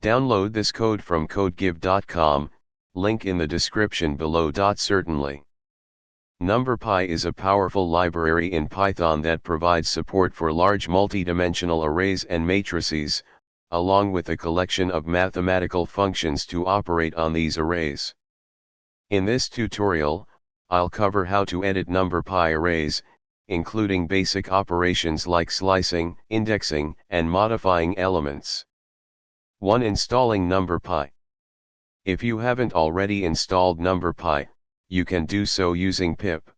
Download this code from codegive.com, link in the description below. Certainly. NumPy is a powerful library in Python that provides support for large multidimensional arrays and matrices, along with a collection of mathematical functions to operate on these arrays. In this tutorial, I'll cover how to edit NumPy arrays, including basic operations like slicing, indexing, and modifying elements. 1. Installing NumPy. If you haven't already installed NumPy, you can do so using pip.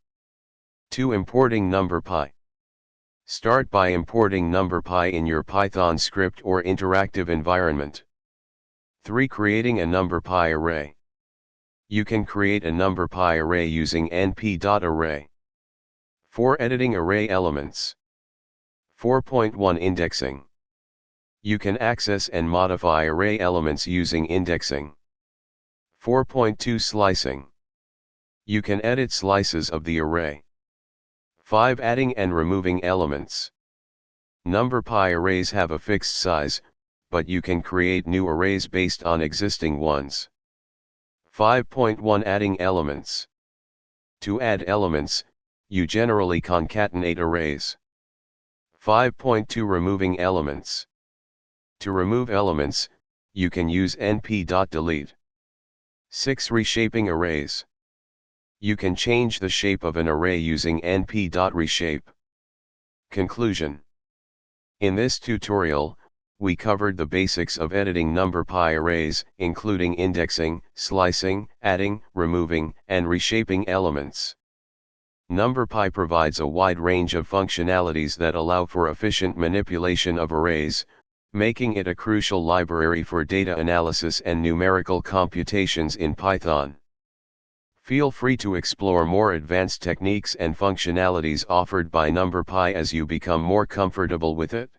2. Importing NumPy. Start by importing NumPy in your Python script or interactive environment. 3. Creating a NumPy array. You can create a NumPy array using np.array. 4. Editing array elements. 4.1 Indexing. You can access and modify array elements using indexing. 4.2 Slicing. You can edit slices of the array. 5. Adding and removing elements. NumPy arrays have a fixed size, but you can create new arrays based on existing ones. 5.1 Adding elements. To add elements, you generally concatenate arrays. 5.2 Removing elements. To remove elements, you can use np.delete. 6. Reshaping arrays. You can change the shape of an array using np.reshape. Conclusion. In this tutorial, we covered the basics of editing NumPy arrays, including indexing, slicing, adding, removing, and reshaping elements. NumPy provides a wide range of functionalities that allow for efficient manipulation of arrays, making it a crucial library for data analysis and numerical computations in Python. Feel free to explore more advanced techniques and functionalities offered by NumPy as you become more comfortable with it.